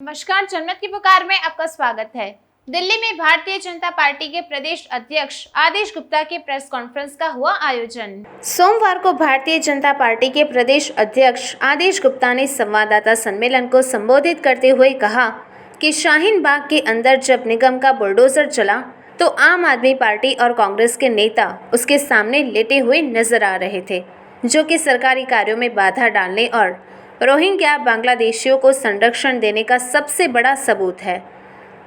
नमस्कार, जनमत की पुकार में आपका स्वागत है। दिल्ली में भारतीय जनता पार्टी के प्रदेश अध्यक्ष आदेश गुप्ता की प्रेस कॉन्फ्रेंस का हुआ आयोजन। सोमवार को भारतीय जनता पार्टी के प्रदेश अध्यक्ष आदेश गुप्ता ने संवाददाता सम्मेलन को संबोधित करते हुए कहा कि शाहीन बाग के अंदर जब निगम का बुलडोजर चला तो आम आदमी पार्टी और कांग्रेस के नेता उसके सामने लेटे हुए नजर आ रहे थे, जो कि सरकारी कार्यों में बाधा डालने और रोहिंग्या बांग्लादेशियों को संरक्षण देने का सबसे बड़ा सबूत है।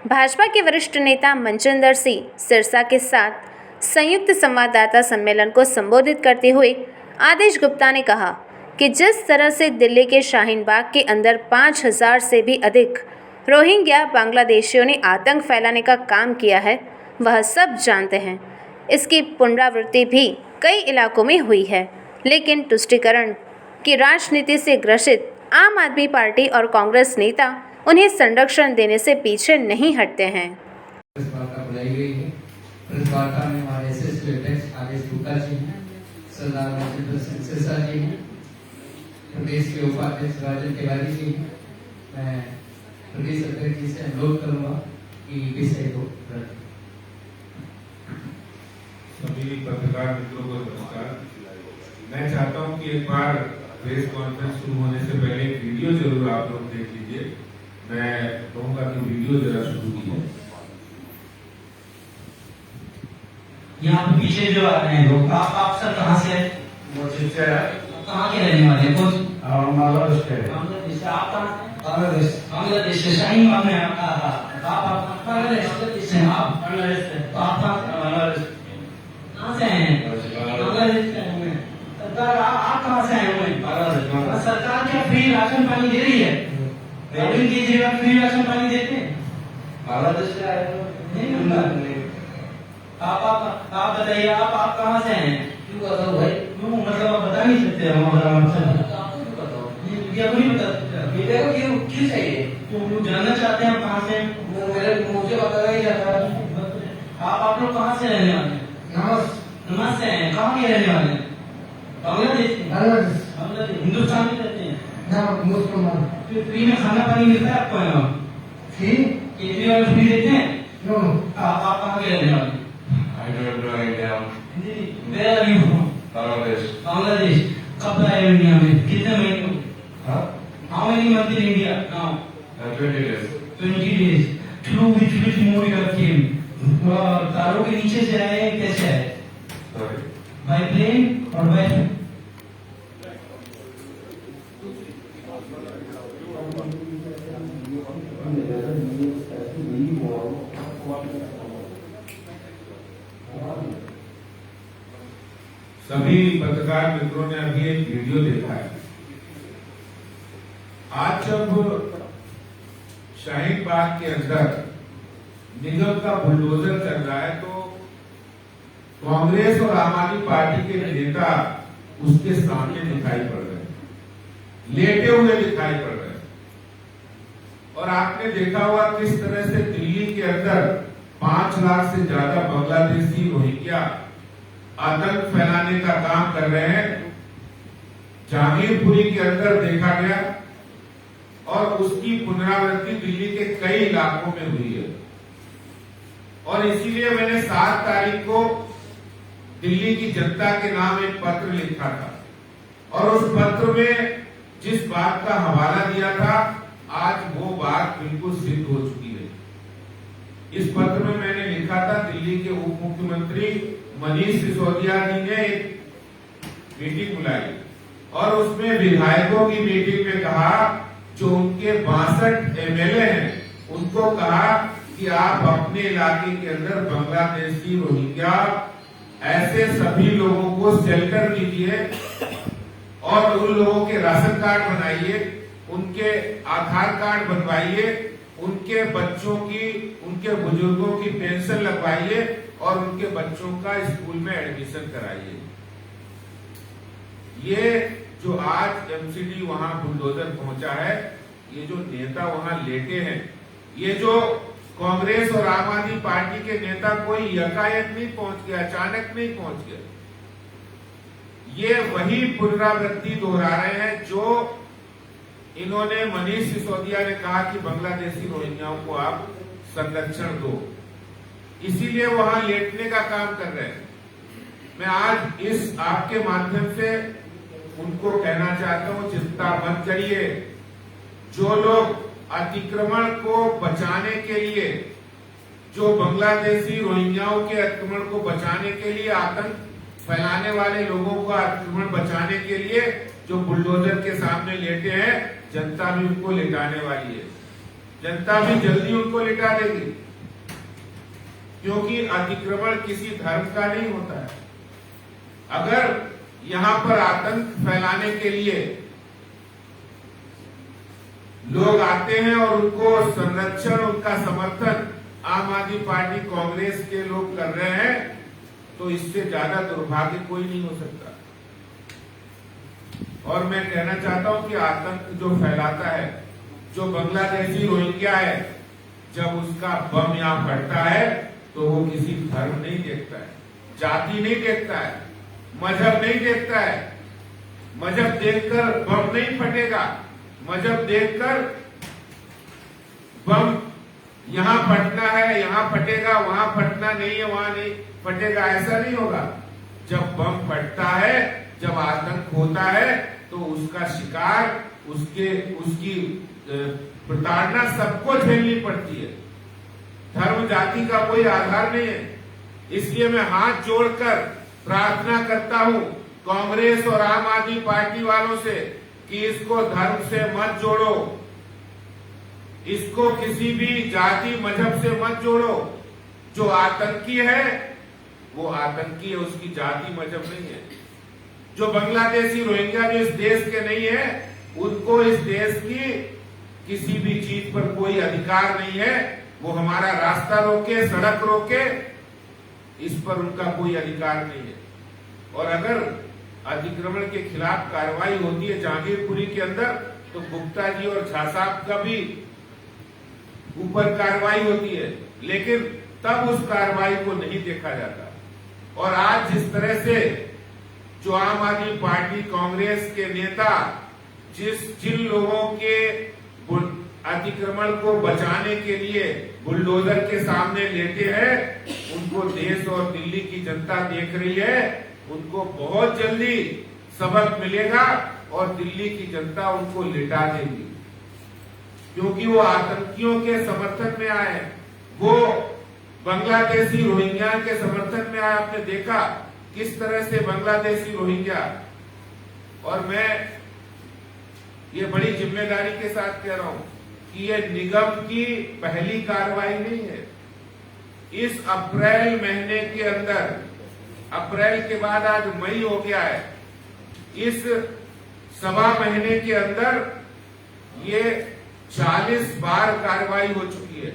भाजपा के वरिष्ठ नेता मनजिंदर सिंह सिरसा के साथ संयुक्त संवाददाता सम्मेलन को संबोधित करते हुए आदेश गुप्ता ने कहा कि जिस तरह से दिल्ली के शाहीन बाग के अंदर 5000 से भी अधिक रोहिंग्या बांग्लादेशियों ने आतंक फैलाने का काम किया है, वह सब जानते हैं। इसकी पुनरावृत्ति भी कई इलाकों में हुई है, लेकिन तुष्टीकरण की राजनीति से ग्रसित आम आदमी पार्टी और कांग्रेस नेता उन्हें संरक्षण देने से पीछे नहीं हटते हैं। इस वार्ता बुलाई गई है। इस वार्ता में हमारे एसएसपी अध्यक्ष आदेश गुप्ता जी हैं, सरदार मनजिंदर सिंह सिरसा जी हैं, प्रदेश के उपाध्यक्ष राजन तिवारी जी हैं। मैं प्रदेश अध्यक्ष जी से अनुरोध करूंगा कि विषय को रखें। सभी पत्रकार मित्रों को नमस्कार। मैं चाहता हूं कि एक बार प्रेस कॉन्फ्रेंस शुरू होने से पहले एक वीडियो जरूर आप लोग देख लीजिए। मैं कहूँगा कि वीडियो जरा शुरू कीजिए। यहाँ पे पीछे जो आ रहे हैं लोग, आप सर कहाँ से हैं? कहाँ के रहने वाले हैं? बांग्लादेश के। बांग्लादेश से। आप कहाँ से? बांग्लादेश से। शाहीन बाग में आप बांग्लादेश से हैं? आप बांग्लादेश से। तो आप बांग्लादेश कहाँ से हैं? बांग्लादेश से हैं। सरकार आप कहाँ से आए हुए? बांग्लादेश। सरकार क्या फ्री राशन पानी दे रही है? अरविंद केजरीवाल फ्री राशन पानी देते हैं? बांग्लादेश से आए हो? नहीं। आप बताइए, आप कहाँ से हैं? क्यों बताओ भाई? क्यों मतलब आप बता नहीं सकते हमारा मकसद? आपको क्यों बताओ? मीडिया को नहीं बता मीडिया को क्यों चाहिए? क्यों लोग जानना चाहते हैं आप कहाँ से हैं? मुझे बताना ही जाता है। आप लोग कहाँ से रहने वाले हैं? नमस से हैं। कहाँ के रहने वाले हैं? बांग्लादेश के। बांग्लादेश हिंदुस्तान में रहते हैं। मुसलमान। फ्री में खाना पानी मिलता है आपको यहाँ? फ्री? केजरीवाल फ्री देते हैं? आप कहाँ के रहने वाले हैं? I don't know India. Where are you from? Bangladesh. Bangladesh. कब आए हो इंडिया में? कितने महीने हुए? Huh? How many months in India now? 20 days. 20 days. Through which mode you have came? तारों के नीचे से आए कैसे आए? Sorry. By plane or by सभी पत्रकार मित्रों ने अभी एक वीडियो देखा है। आज जब शाहीन बाग के अंदर निगम का बुलडोजर चल रहा है तो कांग्रेस और आम आदमी पार्टी के नेता उसके सामने दिखाई पड़ रहे हैं, लेटे हुए दिखाई पड़ रहे हैं। और आपने देखा होगा किस तरह से दिल्ली के अंदर 5 लाख से ज्यादा बांग्लादेशी रोहिंग्या आतंक फैलाने का काम कर रहे हैं। जहांगीरपुरी के अंदर देखा गया और उसकी पुनरावृत्ति दिल्ली के कई इलाकों में हुई है। और इसीलिए मैंने 7 तारीख को दिल्ली की जनता के नाम एक पत्र लिखा था और उस पत्र में जिस बात का हवाला दिया था आज वो बात बिल्कुल सिद्ध हो चुकी है। इस पत्र में मैंने लिखा था, दिल्ली के उप मुख्यमंत्री मनीष सिसोदिया जी ने एक मीटिंग बुलाई और उसमें विधायकों की मीटिंग में कहा, जो उनके 62 एमएलए हैं उनको कहा कि आप अपने इलाके के अंदर बांग्लादेशी रोहिंग्या ऐसे सभी लोगों को शेल्टर दीजिए और उन लोगों के राशन कार्ड बनाइए, उनके आधार कार्ड बनवाइए, उनके बच्चों की, उनके बुजुर्गों की पेंशन लगवाइए और उनके बच्चों का स्कूल में एडमिशन कराइए। ये जो आज एमसीडी वहां बुलडोजर पहुंचा है, ये जो नेता वहां लेटे हैं, ये जो कांग्रेस और आम आदमी पार्टी के नेता कोई यकायक नहीं पहुंच गया, अचानक नहीं पहुंच गया। ये वही पुनरावृत्ति दोहरा रहे हैं जो इन्होंने मनीष सिसोदिया ने कहा कि बांग्लादेशी रोहिंग्याओं को आप संरक्षण दो, इसीलिए वहां लेटने का काम कर रहे हैं। मैं आज इस आपके माध्यम से उनको कहना चाहता हूं, चिंता मत करिए। जो लोग अतिक्रमण को बचाने के लिए, जो बांग्लादेशी रोहिंग्याओं के अतिक्रमण को बचाने के लिए, आतंक फैलाने वाले लोगों का अतिक्रमण बचाने के लिए जो बुलडोजर के सामने लेटे हैं, जनता भी उनको लिटाने वाली है। जनता भी जल्दी उनको लिटा देगी, क्योंकि अतिक्रमण किसी धर्म का नहीं होता है। अगर यहां पर आतंक फैलाने के लिए लोग आते हैं और उनको संरक्षण, उनका समर्थन आम आदमी पार्टी, कांग्रेस के लोग कर रहे हैं, तो इससे ज्यादा दुर्भाग्य कोई नहीं हो सकता। और मैं कहना चाहता हूं कि आतंक जो फैलाता है, जो बांग्लादेशी रोहिंग्या है, जब उसका बम यहां फटता है तो वो किसी धर्म नहीं देखता है, जाति नहीं देखता है, मजहब नहीं देखता है। मजहब देखकर बम नहीं फटेगा, मजहब देखकर बम यहां फटना है, यहां फटेगा, वहां फटना नहीं है, वहां नहीं फटेगा, ऐसा नहीं होगा। जब बम फटता है, जब आतंक होता है, तो उसका शिकार, उसकी प्रताड़ना सबको झेलनी पड़ती है। धर्म जाति का कोई आधार नहीं है। इसलिए मैं हाथ जोड़कर प्रार्थना करता हूं कांग्रेस और आम आदमी पार्टी वालों से कि इसको धर्म से मत जोड़ो, इसको किसी भी जाति मजहब से मत जोड़ो। जो आतंकी है वो आतंकी है, उसकी जाति मजहब नहीं है। जो बांग्लादेशी रोहिंग्या जो इस देश के नहीं है, उनको इस देश की किसी भी चीज पर कोई अधिकार नहीं है। वो हमारा रास्ता रोके, सड़क रोके, इस पर उनका कोई अधिकार नहीं है। और अगर अतिक्रमण के खिलाफ कार्रवाई होती है जहांगीरपुरी के अंदर, तो गुप्ता जी और झा साहब का भी ऊपर कार्रवाई होती है, लेकिन तब उस कार्रवाई को नहीं देखा जाता। और आज जिस तरह से जो आम आदमी पार्टी, कांग्रेस के नेता जिन लोगों के अतिक्रमण को बचाने के लिए बुलडोजर के सामने लेटे हैं, उनको देश और दिल्ली की जनता देख रही है। उनको बहुत जल्दी सबक मिलेगा और दिल्ली की जनता उनको लिटा देगी, क्योंकि वो आतंकियों के समर्थन में आए, वो बांग्लादेशी रोहिंग्या के समर्थन में आए। आपने देखा किस तरह से बांग्लादेशी रोहिंग्या, और मैं ये बड़ी जिम्मेदारी के साथ कह रहा हूं कि ये निगम की पहली कार्रवाई नहीं है। इस अप्रैल महीने के अंदर, अप्रैल के बाद आज मई हो गया है, इस सवा महीने के अंदर ये 40 बार कार्रवाई हो चुकी है।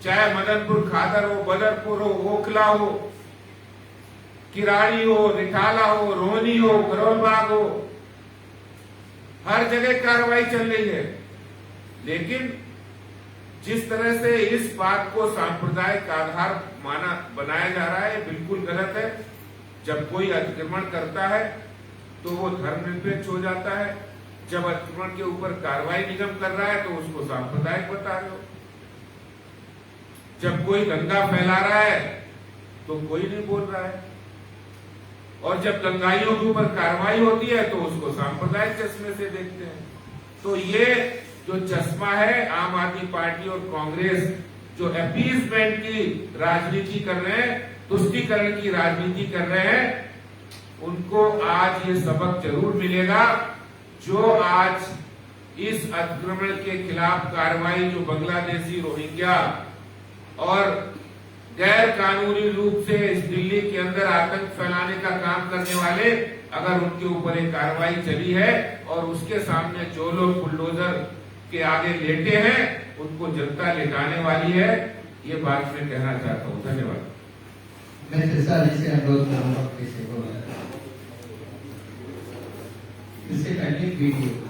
चाहे मदनपुर खादर हो, बदरपुर हो, ओखला हो, किराड़ी हो, रिठाला हो, रोहनी हो, करोलबाग हो, हर जगह कार्रवाई चल रही है। लेकिन जिस तरह से इस बात को सांप्रदायिक आधार बनाया जा रहा है, बिल्कुल गलत है। जब कोई अतिक्रमण करता है तो वो धर्मनिरपेक्ष हो जाता है। जब अतिक्रमण के ऊपर कार्रवाई निगम कर रहा है तो उसको सांप्रदायिक बता रहे हो। जब कोई दंगा फैला रहा है तो कोई नहीं बोल रहा है, और जब दंगाइयों के ऊपर कार्रवाई होती है तो उसको सांप्रदायिक चश्मे से देखते हैं। तो ये जो चश्मा है, आम आदमी पार्टी और कांग्रेस जो अपीसमेंट की राजनीति कर रहे हैं, तुष्टीकरण की राजनीति कर रहे हैं, उनको आज ये सबक जरूर मिलेगा। जो आज इस अतिक्रमण के खिलाफ कार्रवाई, जो बांग्लादेशी रोहिंग्या और गैर कानूनी रूप से इस दिल्ली के अंदर आतंक फैलाने का काम करने वाले, अगर उनके ऊपर एक कार्रवाई चली है और उसके सामने जो लोग बुलडोजर के आगे लेटे हैं, उनको जनता लेटाने वाली है। ये बात मैं कहना चाहता हूँ। धन्यवाद। मैं सिरसा जी से अनुरोध करूंगा किसी को, इससे पहले वीडियो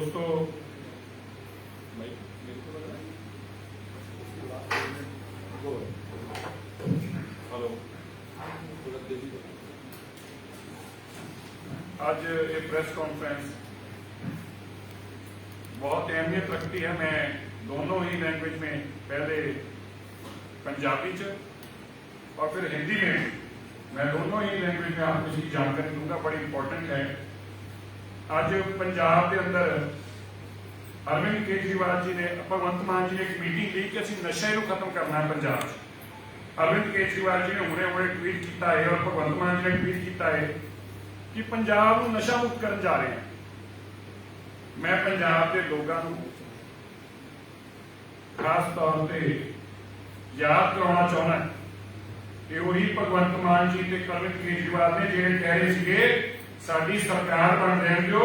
दोस्तों, हेलो, आज ये प्रेस कॉन्फ्रेंस बहुत अहमियत रखती है। मैं दोनों ही लैंग्वेज में, पहले पंजाबी च और फिर हिंदी में, मैं दोनों ही लैंग्वेज में आपको इसकी जानकारी दूंगा, बड़ी इंपॉर्टेंट है। आज पंजाब के अंदर अरविंद केजरीवाल जी ने, भगवंत मान जी ने एक मीटिंग ली कि असं नशे को खत्म करना है पंजाब। अरविंद केजरीवाल जी ने हुणे हुणे ट्वीट किया है और भगवंत मान जी ने ट्वीट किया है कि पंजाब को नशा मुक्त करने जा रहे हैं। मैं पंजाब के लोगों को खास तौर पर याद करवाना चाहना कि वही भगवंत मान जी ते अरविंद केजरीवाल ने जेडे कह रहे थे साडी सरकार बन रहे जो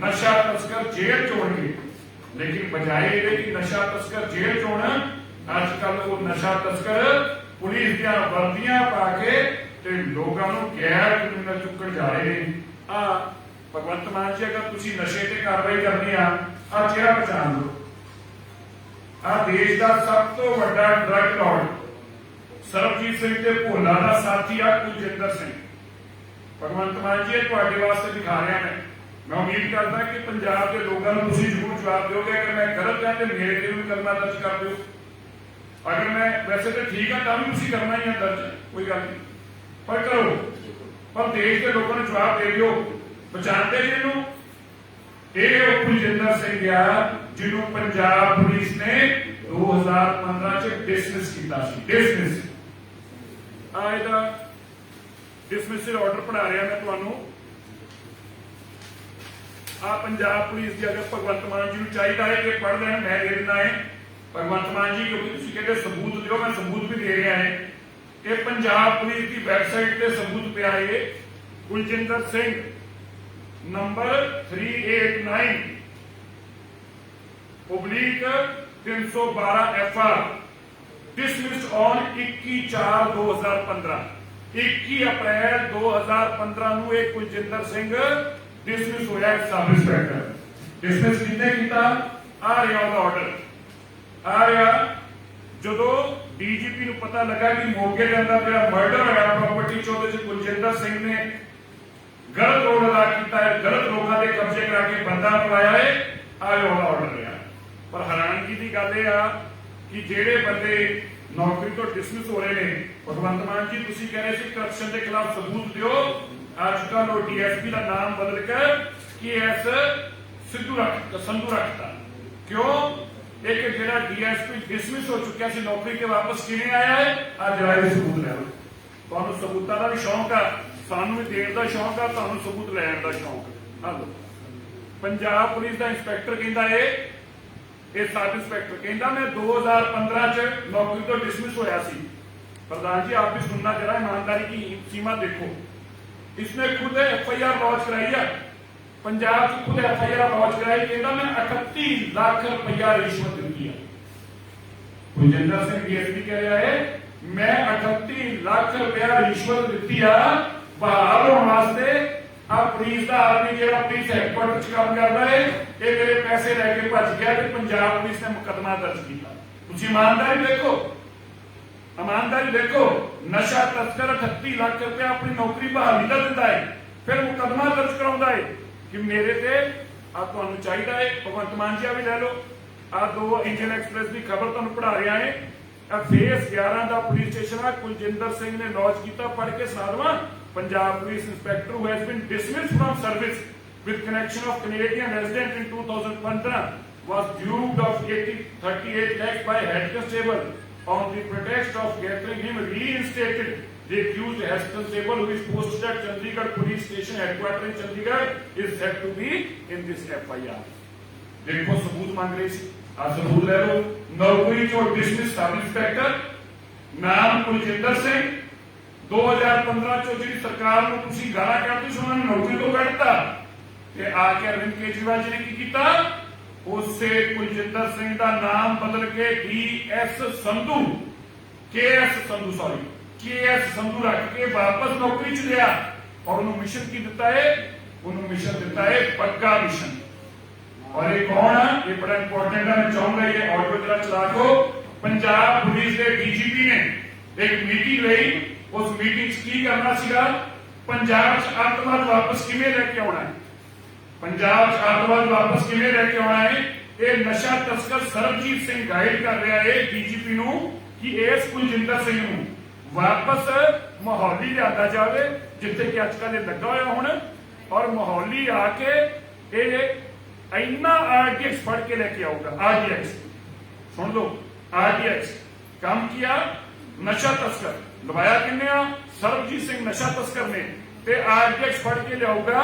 नशा तस्कर जेल चोणगे, लेकिन बजाय ये कि नशा तस्कर जेल चोण, अजकल वो नशा तस्कर पुलिस दियां वर्दियां पा के ते लोगों को गैर क्रिमिनल चुकन जा रहे हैं। भगवंत मान जी अगर तुसी नशे ते कार्रवाई करनी आ चेहरा पहचान लो। देश का सब तो बड़ा ड्रग लॉर्ड सरबजीत सिंह ते भोला का साथी आ कुलजिंदर सिंह। भगवंत मान जी तुहाडे वास्ते दिखा रहा मैं उम्मीद करता कि पंजाब के लोगों को तुसी जरूर जवाब दोगे। अगर मैं गलत है तो मेरे ते भी मुकदमा दर्ज कर दो, अगर मैं वैसे तो ठीक है तो भी तुसी करना ही है दर्ज, कोई गल नहीं, पर करो। पर देश के लोगों ने जवाब दे दो। पहचानते जिन्हों ये कुलजिंदर सिंह आ जिन्हों पंजाब पुलिस ने 2015 च डिसमिस किया। डिसमिस डिसमिसल ऑर्डर पढ़ा रहा मैं तुहानू। पंजाब पुलिस की अगर भगवंत मान जी को चाहिए है कि पढ़ लें, मैं दे देना है भगवंत मान जी, क्योंकि तुम कहते सबूत दो, मैं सबूत भी दे रहा है कि पंजाब पुलिस की वैबसाइट पे सबूत पे आए Kuljinder Singh number 389 / 312 FR dismissed on 21/4/2015। 21 अप्रैल 2015 ਨੂੰ ਇਹ ਕੁਲਜਿੰਦਰ ਸਿੰਘ डिसमिस होया सब इंस्पैक्टर। डिसमिस कितने किया आ रहा ਉਹਦਾ ਆਰਡਰ आ रहा ਜਦੋਂ ਡੀਜੀਪੀ ਨੂੰ ਪਤਾ ਲੱਗਾ ਕਿ ਮੋਗੇ ਦੇ ਅੰਦਰ ਜਿਹੜਾ ਮਰਡਰ ਹੋਇਆ ਪ੍ਰਾਪਰਟੀ ਚੋਂ ਤੇ ਕੁਲਜਿੰਦਰ ਸਿੰਘ ਨੇ गलत रोल अदा किया है, गलत लोगों के कब्जे करा के बंदा पवाया है, आयो ऑर्डर लिया। पर हैरानगी की गल यह कि जेडे बंदे नौकरी तो डिसमिस हो रहे हैं, भगवंत मान जी तुसी कह रहे थे करप्शन के खिलाफ सबूत दो, अजकल वो डीएसपी का नाम बदल कर KS संधू रखता। क्यों? एक जेड़ा डीएसपी डिसमिस हो चुका सी नौकरी के वापस किवें आया है, आज जरा सबूत लै लो। तुहानू सबूतां दा भी शौक है, सानू भी देण दा शौक है, तुहानू सबूत लैण दा शौक है। आ लो पंजाब पुलिस का इंस्पैक्टर कहंदा है, ये सब इंस्पैक्टर कहंदा मैं 2015 च नौकरी तो डिसमिस होया सी। प्रधान जी आप भी सुनना जरा, ईमानदारी की सीमा देखो। इसने खुद FIR लॉन्च कराई है, पंजाब की खुद FIR लॉन्च कराई, कहता मैं 38 लाख रुपया रिश्वत दी है। कुलजिंदर सिंह DSP कह रहा है मैं 38 लाख रुपया रिश्वत दी है बहाल होने वास्ते। अब पुलिस का आदमी जो पुलिस हैडक्वार्टर च काम कर रहा है, ये मेरे पैसे लैके भज गया तो पंजाब पुलिस ने मुकदमा दर्ज किया। तुम ईमानदारी देखो, ईमानदारी देखो। नशा तस्कर 38 लाख रुपया अपनी नौकरी बहाली का दिता है, फिर मुकदमा दर्ज कराउंदा है कि मेरे ते आप तुहानू चाहिए है। भगवंत मान जी भी लै लो, आ 2 इंडियन एक्सप्रेस की खबर तुहानू पढ़ा रहा है। फेस 11 का पुलिस स्टेशन है कुलजिंदर सिंह ने लॉन्च किया, पढ़ के सुना दवा। Punjab police inspector who has been dismissed from service with connection of Canadian resident in 2015 was duped of 38 lakhs by head constable on the pretext of getting him reinstated. The accused head constable who is posted at Chandigarh police station headquarters in Chandigarh is said to be in this FIR. देखो सबूत मांग रही सी, आ सबूत ले लो। नौकरी चो dismiss sub inspector, नाम कुलजिंदर सिंह। 2015 चो जी सरकार को तुसी गाला करती सी, उन्होंने नौकरी तो कटता ते आके अरविंद केजरीवाल जी ने की किया, उससे कुलजिंदर सिंह का नाम बदल के DS संधू KS संधू रख के वापस नौकरी च लिया और उन्होंने मिशन की दिता है, उन्होंने मिशन दिता है पक्का मिशन। और ये कौन है, ये बड़ा इंपॉर्टेंट है, मैं चाहूंगा ये ऑडियो जरा चला दो। पंजाब पुलिस के डीजीपी ने एक मीटिंग ली, उस मीटिंग की करना सीगा पंजाब च आतंकवाद वापस किवें लेके आना है, पंजाब च आतंकवाद वापस किवें लेके आना है। ये नशा तस्कर सरबजीत सिंह गाइड कर रहा है डीजीपी नूं कि इस कुलजिंदर सिंह नूं वापस मोहाली लिया जाए जिथे कि अजकल लगा हुआ हुण, और मोहाली आके इन्ना आरडीएक्स फड़ के लेके आऊगा। आरडीएक्स सुन लो, आरडीएक्स काम किया नशा तस्कर दबाया किन्ने आ, सरबजीत सिंह नशा तस्कर ने, ते आरडीएक्स फड़ के लियाऊगा।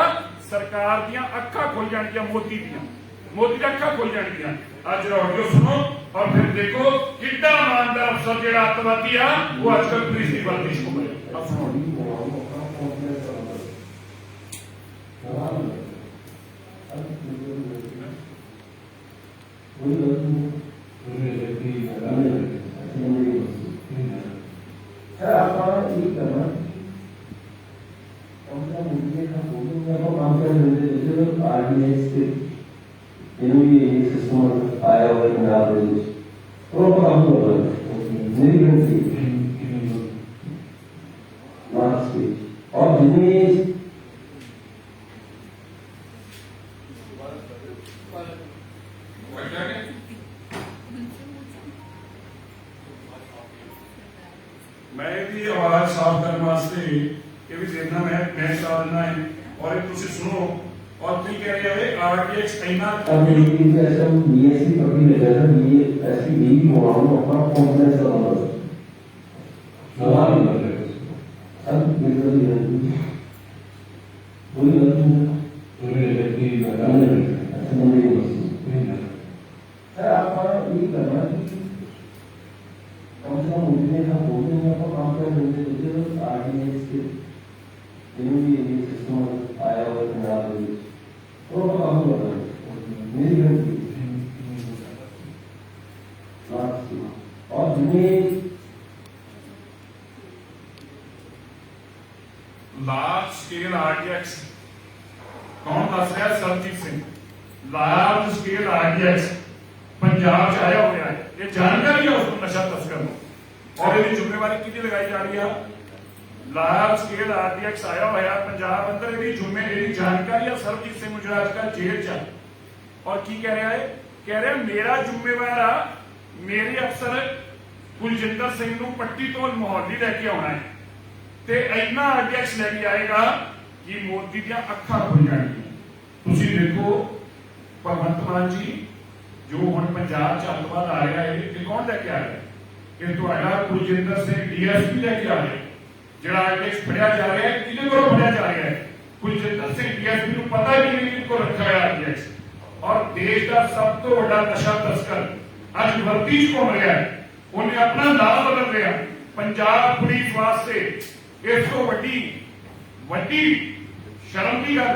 सरकार दियां अखां खुल जाणगियां, मोदी दी अखां खुल जाणगियां। आज ऑडियो सुनो और फिर देखो कितना ईमानदार अफसर जो आतंकवादी आ वो आजकल पुलिस की वर्दी को बने। आया हुआ पंजाब और काम हो रहा है मेरी गलती लास्ट स्पीच और जिन्हें मैं भी आवाज साफ करने वास्ते ये भी देखना मैं चला देना है और एक तुझे सुनो और तुम कह रहे हो आरडीएक्स इतना अब ये ऐसा बीएससी कभी नहीं कर रहा, ये ऐसी भी हो रहा हूँ अपना कॉन्फिडेंस का मतलब सवाल ही कर रहे हैं सब बिल्कुल ही है कोई गलत नहीं है व्यक्ति ऐसा नहीं है सर। आप ये करना कि कम से कम उठने का बोलने में आपको काम कर रहे हैं आरडीएक्स के ये सिस्टम आया हुआ पंजाब में और काम कर रहा है मेरी गलती और जिन्हें लार्ज स्केल आरडीएक्स कौन दस रहा है, Sarabjit Singh. Large scale RDX Punjab च आया हुआ है, ये जानकारी है उसको नशा तस्कर को, और ये जिम्मेवारी कितनी लगाई जा रही है। लार्ज स्केल आरडीएक्स आया हुआ है पंजाब अंदर, ये जिम्मेवारी जानकारी है सरबजीत सिंह जो आजकल जेल च, और की कह रहा है, कह रहा है मेरा जिम्मेवार आ मेरे अफसर कुलजिंदर सिंह नूं पट्टी तो मोहाली लेके आना है, ते इन्ना आरडीएक्स लेके आएगा कि मोदी दी अखां खुल जाणगियां। तुसीं देखो भगवंत मान जी जो हुण पंजाब च आतंकवाद आ रहा है, ये कौन लेके आ रहा है, ये तुहाडा कुलजिंदर सिंह डीएसपी लेके आ रहा है। जिहड़ा आरडीएक्स फड़िया जा रहा है किहदे कोलों फड़िया जा रहा है, कुलजिंदर सिंह डीएसपी नूं पता ही नहीं किनको रखा है आरडीएक्स, और देश का सब तो बड़ा नशा तस्कर अज वर्दी च घूम रहा है, उन्हें अपना नाम बदल रहा। पंजाब पुलिस वास्ते इस तो वड्डी शर्म की गल,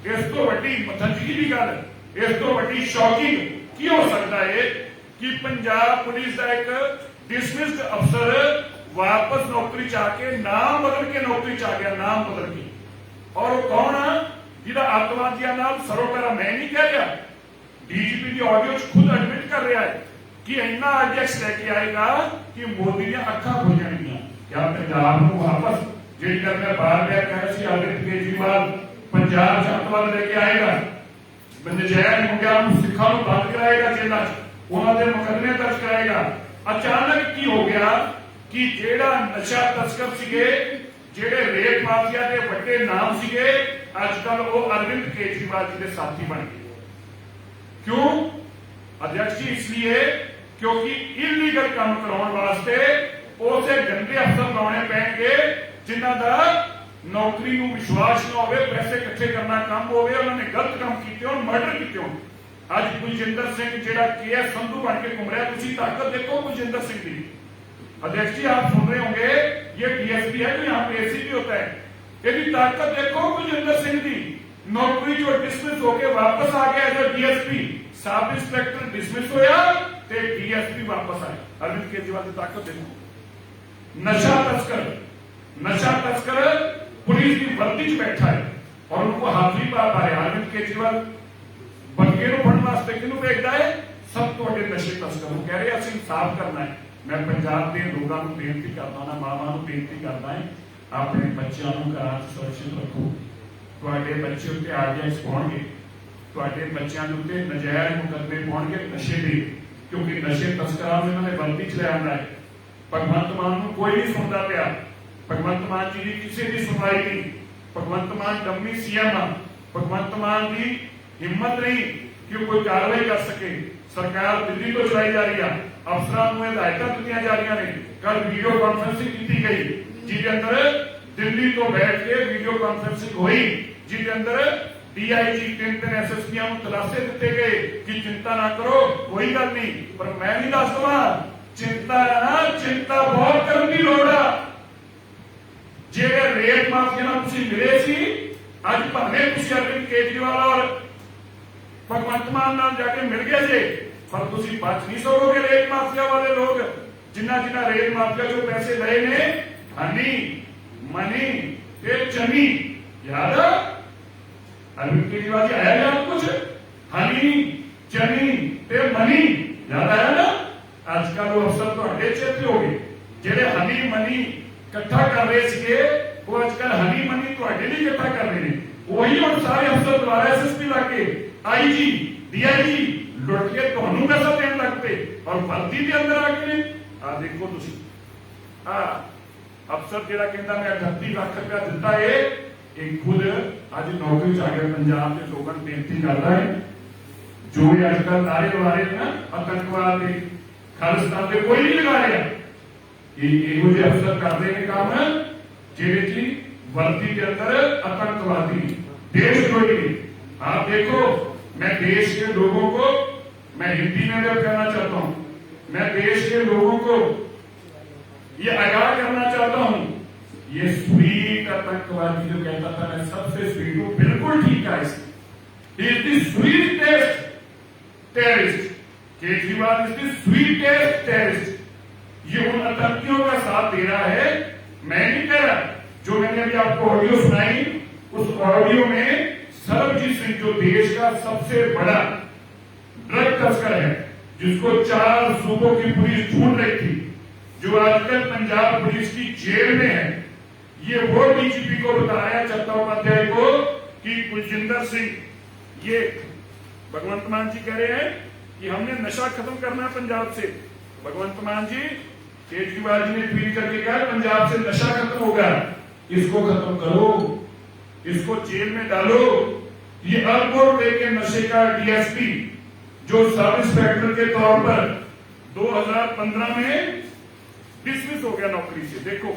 इस तो वड्डी मतंजगी की गल, इस तो वड्डी शॉकिंग की हो सकता है कि पंजाब पुलिस का एक डिसमिस्ड अफसर वापस नौकरी च आके नाम बदल के नौकरी च आ गया, नाम बदल के। और वो कौन है जिहदा आतंकवादियों नाल सरोकारा, मैं नहीं कह रहा, डीजीपी की ऑडियो खुद एडमिट कर रहा है कि इन्ना आरडीएक्स लेके आएगा कि मोदी दी अखां खुल जाणगियां। क्या पंजाब को वापस जी कर मैं बार बार कह रहा सी अरविंद केजरीवाल पंजाब आतंकवाद लेके आएगा, नजायज मुंडियां नूं सिखां नूं बंद कराएगा, जेलां च उन्हां दे मुकदमे दर्ज कराएगा। अचानक की हो गया कि जेड़ा नशा तस्कर सीगे, जेड़े रेप माफिया के बड़े नाम सीगे, अजकल वो अरविंद केजरीवाल जी के साथी बन गए। क्यों अध्यक्ष जी? इसलिए क्योंकि इलीगल काम कराने वास्ते उसे गंदे अफसर लाने पैणगे जिन्हां दा नौकरी नूं विश्वास न होवे, पैसे इकट्ठे करना काम होवे, उन्होंने गलत काम कीते होण, मर्डर कीते होण। अज कुलजिंदर सिंह जिहड़ा केएस संधू बन के घूम रहा, तुसीं ताकत देखो कुलजिंदर सिंह की। अध्यक्ष जी आप सुन रहे होंगे, ये डीएसपी है जो यहाँ पे एसीपी होता है, यदि ताकत देखो कुलजिंदर सिंह की। नौकरी जो डिसमिस होके वापस आ गया as DSP, sub inspector dismiss होया ते डीएसपी वापस आए। अरविंद केजरीवाल की ताकत देखो। नशा तस्कर पुलिस की वर्दी च बैठा है और उनको हाथ नहीं पा रहे। अरविंद केजरीवाल ਬੰਗੇ ਨੂੰ ਫੜਨ ਵਾਸਤੇ ਕਿਹਨੂੰ ਭੇਜਦਾ ਹੈ? ਸਭ ਤੁਹਾਡੇ ਨਸ਼ੇ ਤਸਕਰ ਨੂੰ। ਕਹਿ ਰਹੇ ਅਸੀਂ ਇਨਸਾਫ ਕਰਨਾ ਹੈ। ਮੈਂ ਪੰਜਾਬ ਦੇ ਲੋਕਾਂ ਨੂੰ ਬੇਨਤੀ ਕਰਦਾ ਨਾ, ਮਾਵਾਂ ਨੂੰ ਬੇਨਤੀ ਕਰਦਾ ਹੈ, ਆਪਣੇ ਬੱਚਿਆਂ ਨੂੰ ਘਰਾਂ 'ਚ ਸੁਰੱਖਿਅਤ ਰੱਖੋ। ਤੁਹਾਡੇ ਬੱਚੇ ਉੱਤੇ ਆਰਡੀਐਕਸ ਪਾਉਣਗੇ, ਤੁਹਾਡੇ ਬੱਚਿਆਂ ਦੇ ਉੱਤੇ ਨਜਾਇਜ਼ ਮੁਕੱਦਮੇ ਪਾਉਣਗੇ ਨਸ਼ੇ ਦੇ, ਕਿਉਂਕਿ ਨਸ਼ੇ ਤਸਕਰਾਂ ਨੂੰ ਇਹਨਾਂ ਨੇ ਵਰਦੀ 'ਚ ਲੈ ਆਉਂਦਾ ਹੈ। ਭਗਵੰਤ ਮਾਨ ਨੂੰ ਕੋਈ ਨਹੀਂ ਸੁਣਦਾ ਪਿਆ। ਭਗਵੰਤ ਮਾਨ ਜੀ ਦੀ ਕਿਸੇ ਦੀ ਸੁਣਵਾਈ ਨਹੀਂ। ਭਗਵੰਤ ਮਾਨ ਡੰਮੀ ਸੀਐਮ ਆ। ਭਗਵੰਤ ਮਾਨ ਦੀ ਹਿੰਮਤ ਨਹੀਂ ਕਿ ਉਹ ਕੋਈ ਕਾਰਵਾਈ ਕਰ ਸਕੇ। ਸਰਕਾਰ ਦਿੱਲੀ ਤੋਂ ਚਲਾਈ ਜਾ ਰਹੀ ਆ, ਅਫਸਰਾਂ ਨੂੰ ਹਦਾਇਤਾਂ ਦਿੱਤੀਆਂ ਜਾ ਰਹੀਆਂ ਨੇ। ਕੱਲ ਵੀਡੀਓ ਕਾਨਫਰੰਸਿੰਗ ਕੀਤੀ ਗਈ, ਜਿਹਦੇ ਅੰਦਰ ਦਿੱਲੀ ਤੋਂ ਬੈਠ ਕੇ ਵੀਡੀਓ ਕਾਨਫਰੰਸਿੰਗ ਹੋਈ, ਜਿਹਦੇ ਅੰਦਰ ਡੀਆਈਜੀ 3 ਐਸਐਸਪੀਆਂ ਨੂੰ ਤਲਾਸ਼ੇ ਦਿੱਤੇ ਗਏ ਕਿ ਚਿੰਤਾ ਨਾ ਕਰੋ, ਕੋਈ ਗੱਲ ਨਹੀਂ। ਪਰ ਮੈਂ ਵੀ ਦੱਸ ਦਵਾਂ, ਚਿੰਤਾ ਬਹੁਤ ਕਰਨ ਦੀ ਲੋੜ ਆ। ਜਿਹੜੇ ਰੇਤ ਮਾਫੀਆ ਨਾਲ ਤੁਸੀਂ ਮਿਲੇ ਸੀ, ਅੱਜ ਭਾਵੇਂ ਤੁਸੀਂ ਅਰਵਿੰਦ ਕੇਜਰੀਵਾਲ ਔਰ ਭਗਵੰਤ ਮਾਨ ਨਾਲ ਜਾ ਕੇ ਮਿਲ ਗਏ ਜੇ, ਪਰ ਤੁਸੀਂ ਬਚ ਨਹੀਂ ਸਕੋਗੇ। ਰੇਤ ਮਾਫੀਆ ਵਾਲੇ ਲੋਕ ਜਿਨ੍ਹਾਂ ਰੇਤ ਮਾਫੀਆ ਜੋ ਪੈਸੇ ਲਏ ਨੇ, ਹਨੀ ਮਨੀ ਤੇ ਚਨੀ, ਯਾਦ ਅਰਵਿੰਦ ਕੇਜਰੀਵਾਲ ਜੀ ਆਇਆ ਯਾਦ ਕੁਝ? ਹਨੀ ਚਨੀ ਤੇ ਮਨੀ ਯਾਦ ਆਇਆ ਨਾ? ਅੱਜ ਕੱਲ ਉਹ ਅਫਸਰ ਤੁਹਾਡੇ ਚੇਤੇ ਹੋ ਗਏ। ਜਿਹੜੇ ਹਨੀ ਮਨੀ ਇਕੱਠਾ ਕਰ ਰਹੇ ਸੀਗੇ, ਉਹ ਅੱਜ ਕੱਲ ਹਨੀ ਮਨੀ ਤੁਹਾਡੇ ਲਈ ਇਕੱਠਾ ਕਰ ਰਹੇ ਨੇ। ਉਹੀ ਹੁਣ ਸਾਰੇ ਅਫਸਰ ਦੁਆਰਾ ਐਸਐਸਪੀ ਲਾ ਕੇ, ਆਈਜੀ ਡੀਆਈਜੀ ਲੁੱਟ ਕੇ ਤੁਹਾਨੂੰ ਪੈਸਾ ਦੇਣ ਲੱਗ ਪਏ ਔਰ ਵਰਦੀ ਦੇ ਅੰਦਰ ਆ ਕੇ ਆ ਦੇਖੋ ਤੁਸੀਂ ਆ ਅਫਸਰ ਜਿਹੜਾ ਕਹਿੰਦਾ ਮੈਂ 38 ਲੱਖ ਰੁਪਇਆ ਦਿੱਤਾ ਇਹ ਖੁਦ ਅੱਜ ਨੌਕਰੀ 'ਚ ਆ ਗਿਆ। ਪੰਜਾਬ ਦੇ ਲੋਕਾਂ ਨੂੰ ਬੇਨਤੀ ਕਰਦਾ ਹੈ, ਜੋ ਇਹ ਅੱਜ ਕੱਲ ਨਾਰੇ ਲਵਾ ਰਹੇ ਨੇ ਨਾ ਆਤੰਕਵਾਦ ਦੇ, ਖਾਲਿਸਤਾਨ ਦੇ, ਕੋਈ ਨਹੀਂ ਲਗਾ ਰਿਹਾ। ਇਹੋ ਜਿਹੇ ਅਫਸਰ ਕਰਦੇ ਨੇ ਕੰਮ ਜਿਹੜੇ ਕਿ वर्दी के अंदर आतंकवादी देशद्रोही। आप देखो, मैं देश के लोगों को, मैं हिंदी में भी कहना चाहता हूं, मैं देश के लोगों को ये आगाह करना चाहता हूं, ये स्वीट आतंकवादी जो कहता था मैं सबसे स्वीट हूं, बिल्कुल ठीक है। Is the sweetest terrorist, Kejriwal is the sweetest terrorist. ये उन आतंकियों का साथ दे रहा है, मैं नहीं कह रहा। जो मैंने अभी आपको ऑडियो सुनाई, उस ऑडियो में सरबजीत सिंह जो देश का सबसे बड़ा ड्रग तस्कर है, जिसको 4 सूबों की पुलिस ढूंढ रही थी, जो आजकल पंजाब पुलिस की जेल में है, ये वो डीजीपी को बता रहा है, चट्टोपाध्याय को, कि कुलजिंदर सिंह, ये भगवंत मान जी कह रहे हैं कि हमने नशा खत्म करना है पंजाब से। भगवंत मान जी, केजरीवाल जी ने ट्वीट करके कहा पंजाब से नशा खत्म होगा, इसको खत्म करो, इसको जेल में डालो। ये अरबों रुपए के नशे का डीएसपी जो सब इंस्पेक्टर के तौर पर 2015 में डिसमिस हो गया नौकरी से। देखो,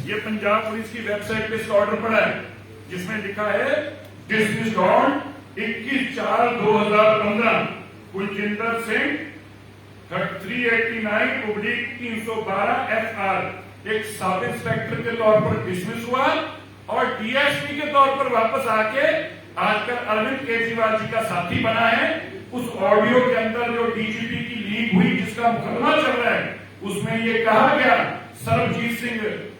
ये पंजाब पुलिस की वेबसाइट पे इसका ऑर्डर पड़ा है, जिसमें लिखा है dismiss on 21/4/2015 Kuljinder Singh 389/312 FR एक सब इंस्पेक्टर के तौर पर डिसमिस हुआ और डीएसपी के तौर पर वापस आके आजकल अरविंद केजरीवाल जी का साथी बना है। उस ऑडियो के अंदर जो डीजीपी की लीक हुई, जिसका मुकदमा चल रहा है, उसमें ये कहा गया सरबजीत सिंह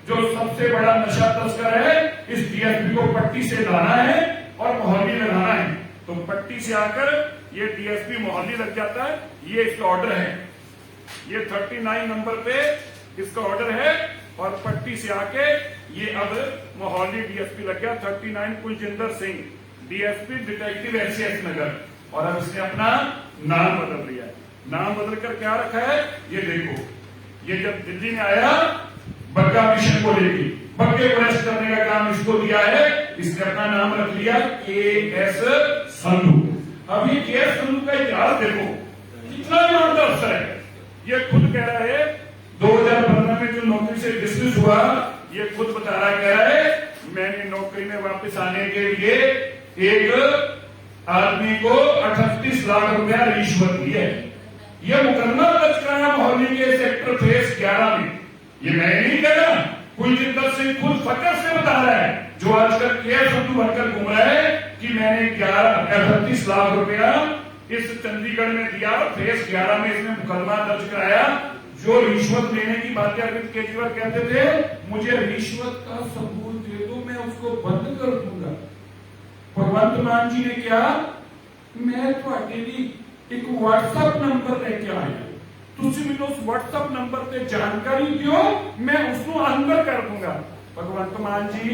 जो सबसे बड़ा नशा तस्कर है, इस डीएसपी को पट्टी से लाना है और मोहाली लगाना है। तो पट्टी से आकर ये डीएसपी मोहाली लग जाता है। ये इसका ऑर्डर है, ये 39 नंबर पे इसका ऑर्डर है और पट्टी से आके ये अब मोहाली डीएसपी लग गया। 39 Kuljinder Singh, DSP detective SS Nagar, और अब इसने अपना नाम बदल लिया है। नाम बदल कर क्या रखा है, ये देखो, ये जब दिल्ली में आया बग्गा मिशन को लेके, बग्गे को अरेस्ट करने का काम इसको दिया है, इसने अपना नाम रख लिया KS संधू। अब ये KS संधू का इतिहास देखो, कितना ईमानदार अफसर है। ये खुद कह रहा है 2015 में जो नौकरी से डिसमिस हुआ, ये खुद बता रहा कह रहा है मैंने नौकरी में वापस आने के लिए एक आदमी को 38 लाख रुपया रिश्वत दी है। ये मुकदमा दर्ज कराया मोहाली के सेक्टर फेस 11 में। ये मैं नहीं कह रहा, कुलजिंदर सिंह खुद फकर से बता रहा है, जो आजकल केस संधू बनकर घूम रहा है, कि मैंने 38 लाख रुपया इस चंडीगढ़ में दिया। फेस 11 में इसने मुकदमा दर्ज कराया। जो रिश्वत लेने की बातें अरविंद केजरीवाल कहते थे, मुझे रिश्वत का सबूत दे दो, मैं उसको बंद कर दूंगा। भगवंत मान जी ने क्या मैं ਤੁਹਾਡੇ ਲਈ ਇੱਕ WhatsApp ਨੰਬਰ ਲੈ ਕੇ ਆਇਆ, ਤੁਸੀਂ ਮੈਨੂੰ ਉਸ WhatsApp ਨੰਬਰ ਤੇ ਜਾਣਕਾਰੀ ਦਿਓ, मैं उसको अंदर कर दूंगा। भगवंत मान जी,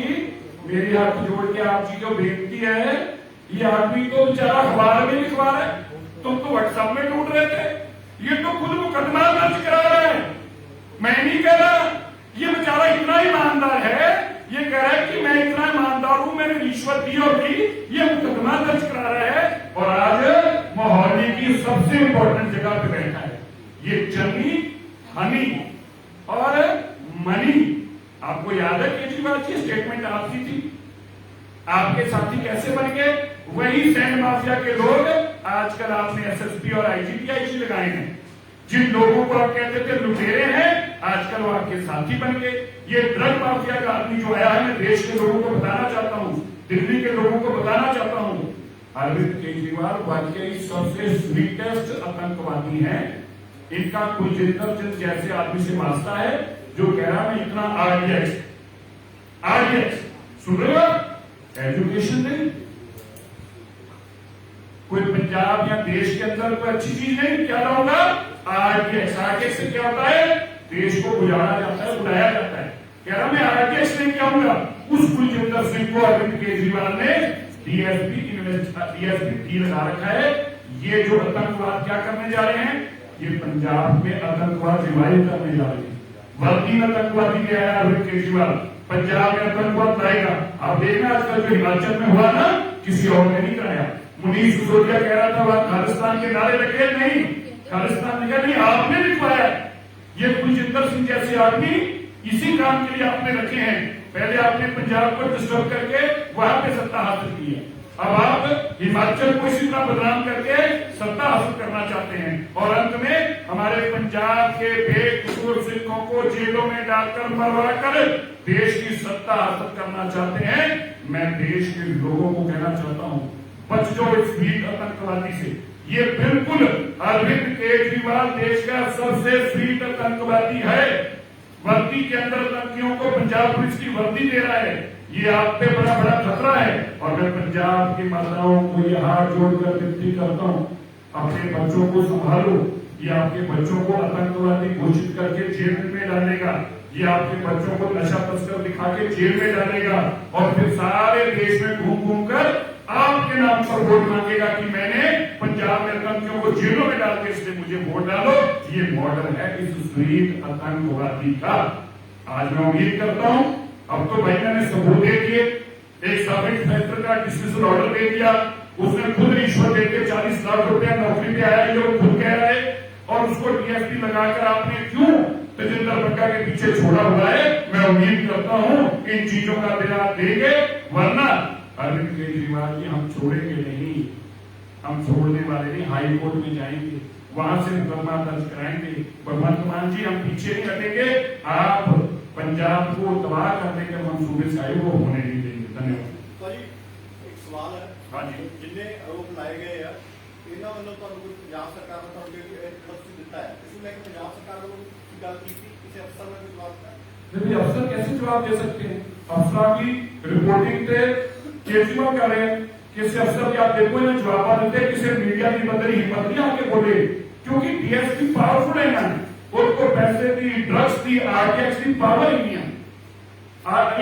मेरे हाथ जोड़ के आप जी को बेनती है, ये आदमी तो बेचारा अखबार में लिखवा रहा है, तुम तो WhatsApp में ढूंढ रहे थे, ये तो खुद मुकदमा दर्ज करा रहा है। मैं नहीं कह रहा, ये बेचारा इतना ईमानदार है, ये कह रहा है कि मैं इतना ईमानदार हूं, मैंने रिश्वत दी होगी, ये मुकदमा दर्ज करा रहा है और आज मोहल्ले की सबसे इंपॉर्टेंट जगह पे बैठा है। ये जमी, हनी और मनी, आपको याद है केजरीवाल की स्टेटमेंट आपकी थी, आपके साथी कैसे बन गए? वही सैंड माफिया के लोग आजकल आपने एसएसपी और आईजी लगाए हैं। जिन लोगों को आप कहते थे लुटेरे हैं, आजकल वो आपके साथी बन गए। ये ड्रग माफिया का आदमी जो आया है, मैं देश के लोगों को बताना चाहता हूं, दिल्ली के लोगों को बताना चाहता हूं, अरविंद केजरीवाल वाकई सबसे स्वीटेस्ट आतंकवादी हैं। इनका कुलजिंदर सिंह जैसे आदमी से वास्ता है जो कह रहा है इतना आरडीएक्स सुन रहे हो? एजुकेशन नहीं, कोई पंजाब या देश के अंदर कोई अच्छी चीज नहीं, क्या होगा? आरडीएक्स से क्या होता है? देश को गुजारा जाता है, बुलाया जाता है। कह रहा मैं आरडीएक्स नहीं क्या हूंगा, उस कुलजिंदर सिंह को अरविंद केजरीवाल ने डीएसपी लगा रखा है। ये जो आतंकवाद क्या करने जा रहे हैं, ये पंजाब में आतंकवाद रिवाइव करने जा रहे हैं। वर्दी में आतंकवादी ले आया अरविंद केजरीवाल, पंजाब में आतंकवाद लाएगा। आप देखना आजकल जो हिमाचल में हुआ ना, किसी और ने नहीं कराया। मुनीष सिसोदिया कह रहा था वहां खालिस्तान के नारे लगे, नहीं खालिस्तान ने कहा नहीं, आपने लिखवाया। ये कुलजिंदर सिंह जैसे आदमी इसी काम के लिए आपने रखे हैं। पहले आपने पंजाब को डिस्टर्ब करके वहां पे सत्ता हासिल की है, अब आप हिमाचल को इसी तरह बदनाम करके सत्ता हासिल करना चाहते हैं और अंत में हमारे पंजाब के बेकसूर सिखों को जेलों में डालकर मरवा कर देश की सत्ता हासिल करना चाहते हैं। मैं देश के लोगों को कहना चाहता हूं, बच जाओ इस स्वीट आतंकवादी से। ये बिल्कुल अरविंद केजरीवाल देश का सबसे स्वीट आतंकवादी है। वर्दी के अंदर आतंकियों को पंजाब पुलिस की वर्दी दे रहा है, ये आप पे बड़ा बड़ा खतरा है। और मैं पंजाब की माताओं को ये हाथ जोड़कर विनती करता हूं, अपने बच्चों को संभालो। ये आपके बच्चों को आतंकवादी घोषित करके जेल में डालेगा, ये आपके बच्चों को नशा तस्कर दिखा के जेल में डालेगा और फिर सारे देश में घूम घूम कर आपके नाम पर वोट मांगेगा कि मैंने पंजाब में आतंकियों को जेलों में डाल के इसलिए मुझे वोट डालो। ये मॉडल है इस स्वीट आतंकवादी का। आज मैं उम्मीद करता हूं, अब तो भाई मैंने सबूत दे दिए, एक सब इंस्पेक्टर का डिसमिसल ऑर्डर दे दिया, उसने खुद रिश्वत देकर 40 लाख रुपया नौकरी पे आया, ये वो खुद कह रहा है, और उसको डीएसपी लगाकर आपने क्यों तेजिंदर बक्का के पीछे छोड़ा हुआ है। मैं उम्मीद करता हूं इन चीजों का बिना देंगे, वरना अरविंद केजरीवाल जी हम छोड़ेंगे नहीं, हम छोड़ने वाले नहीं, हाई कोर्ट में जाएंगे, वहां से मुकदमा दर्ज कराएंगे। भगवंत मान जी हम पीछे नहीं हटेंगे, आप पंजाब को तबाह करने के मंसूबे से आए वो होने नहीं देंगे। धन्यवाद। एक सवाल है, हाँ जी, जिन्हें आरोप लाए गए हैं इन्होंने मतलब पंजाब सरकार ने दिता है, इसमें पंजाब सरकार ने गल की थी, किसी अफसर ने जवाब दिया। अफसर कैसे जवाब दे सकते हैं? अफसर की रिपोर्टिंग पे केजरीवाल कर रहे हैं, किसी अफसर की आप देखो इन्हें जवाब देते, किसी मीडिया की बंदरी हिम्मत नहीं आके बोले, क्योंकि डीएसपी पावरफुल है ना, उनको पैसे की, ड्रग्स की, आरडीएक्स की पावर ही नहीं है,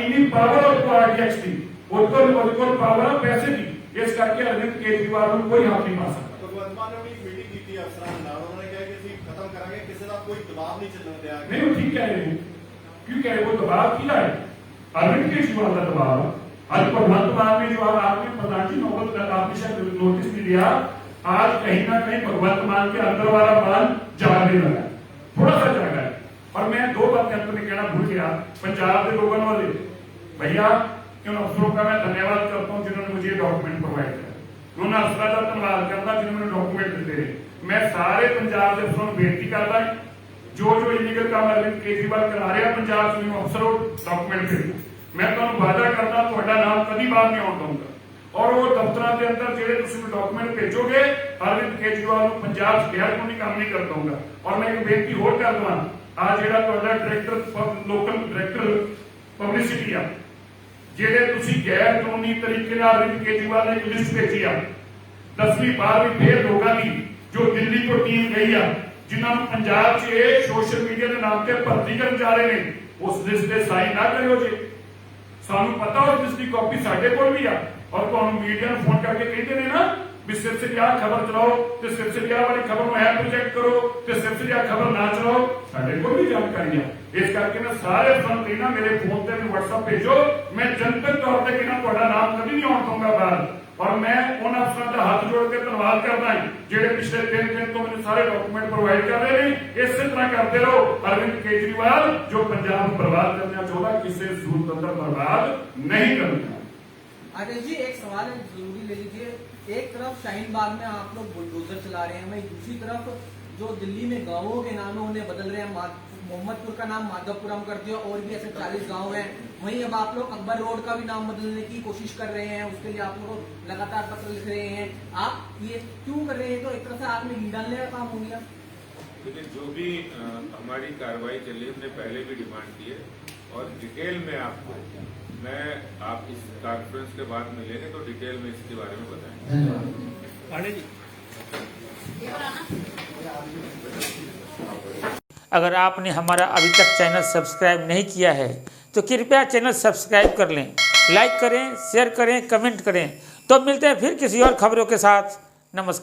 इन्हीं पावर और आरडीएक्स की, उनको पावर पैसे की, इस करके अरविंद केजरीवाल को कोई हाथ नहीं पा सकता। भगवंत मान ने मीटिंग की थी अफसरां नाल, उन्होंने कहा कि ਅਸੀਂ खत्म करांगे, किसी का कोई दबाव नहीं चलने देंगे। नहीं वो ठीक कह रहे हैं, क्यों कह रहे, वो दबाव किया है अरविंद केजरीवाल का दबाव। आज भगवंत मान ने जो आपने प्रधान जी नौबत आपने शायद नोटिस भी दिया, आज कहीं ना कहीं भगवंत मान के अंदर वाला मान जागने लगा, थोड़ा सा जागा है। और मैं दो बातें अंत में कहना भूल गया, पंजाब के लोगों वाले भैया उन अफसरों का मैं धन्यवाद करता हूं जिन्होंने मुझे डॉक्यूमेंट प्रोवाइड किया, उन्होंने अफसर का धन्यवाद करता जिन्होंने डॉक्यूमेंट देते रहे। मैं सारे पंजाब के अफसरों को बेनती करता है, जो इलीगल काम अरविंद केजरीवाल करा रहे हैं पंजाब से अफसरों डॉक्यूमेंट भेजो। मैं ਤੁਹਾਨੂੰ ਵਾਅਦਾ ਕਰਦਾ ਤੁਹਾਡਾ ਨਾਮ ਕਦੀ ਬਾਹਰ ਨਹੀਂ ਆਉਣ ਦਊਂਗਾ ਔਰ ਉਹ ਦਫ਼ਤਰਾਂ ਦੇ ਅੰਦਰ ਜਿਹੜੇ ਤੁਸੀਂ ਡਾਕੂਮੈਂਟ ਭੇਜੋਗੇ ਅਰਵਿੰਦ ਕੇਜਰੀਵਾਲ ਨੂੰ ਪੰਜਾਬ 'ਚ ਗੈਰ ਕਾਨੂੰਨੀ ਕੰਮ ਨਹੀਂ ਕਰ ਦਊਂਗਾ। ਔਰ ਮੈਂ ਇੱਕ ਬੇਨਤੀ ਹੋਰ ਕਰ ਦਵਾਂ, ਆ ਜਿਹੜਾ ਤੁਹਾਡਾ ਡਾਇਰੈਕਟਰ ਲੋਕਲ ਡਾਇਰੈਕਟਰ ਪਬਲਿਸਿਟੀ ਆ, ਜਿਹੜੇ ਤੁਸੀਂ ਗੈਰ ਕਾਨੂੰਨੀ ਤਰੀਕੇ ਨਾਲ ਅਰਵਿੰਦ ਕੇਜਰੀਵਾਲ ਨੇ ਇੱਕ ਲਿਸਟ ਭੇਜੀ ਆ, 10वीं 12वीं फेल लोगों की जो दिल्ली को टीम गई है जिन्होंने पंजाब च ये सोशल मीडिया के नाम से भर्ती करने जा रहे हैं उस लिस्ट से साइन ना करो जी सानू पता उस लिस्ट की कॉपी साडे कोल भी आ और तुहानू मीडिया में फोन करके कहते हैं ना भी सिर से क्या खबर चलाओ तो सिर से क्या वाली खबर में ऐप प्रोजेक्ट करो तो सिर से क्या खबर ना चलाओ साडे कोल भी जानकारी है इस करके मैं सारे फन कहना मेरे फोन पे व्हाट्सएप भेजो मैं जनतक तौर पर कहना तुहाडा नाम कभी नहीं आउट दूंगा बाहर और मैं उन अफसरों का हाथ जोड़ के धन्यवाद करता हूं जेडे पिछले 3 दिन तो मैंने सारे डॉक्यूमेंट प्रोवाइड कर रहे हैं इसी तरह करते रहो अरविंद केजरीवाल जो पंजाब बर्बाद करना चाहता किसी सूरत अंदर बर्बाद नहीं करना। आदेश जी एक सवाल है जरूरी ले लीजिए एक तरफ शाहीन बाग में आप लोग बुलडोजर चला रहे हैं वहीं दूसरी तरफ जो दिल्ली में गांवों के नाम है उन्हें बदल रहे हैं मोहम्मदपुर का नाम माधवपुरम कर दिया और भी ऐसे 40 गांव हैं वहीं अब आप लोग अकबर रोड का भी नाम बदलने की कोशिश कर रहे हैं उसके लिए आप लोग लगातार पत्र लिख रहे हैं आप ये क्यों कर रहे हैं तो एक तरह से आपने घी डालने का काम हो गया। लेकिन जो भी हमारी कार्रवाई चली हमने पहले भी डिमांड की है और डिटेल में आपको मैं आप इस कॉन्फ्रेंस के बाद मिलेंगे तो डिटेल में इसके बारे में बताएंगे। धन्यवाद। अगर आपने हमारा अभी तक चैनल सब्सक्राइब नहीं किया है तो कृपया चैनल सब्सक्राइब कर लें, लाइक करें, शेयर करें, कमेंट करें। तो मिलते हैं फिर किसी और खबरों के साथ। नमस्कार।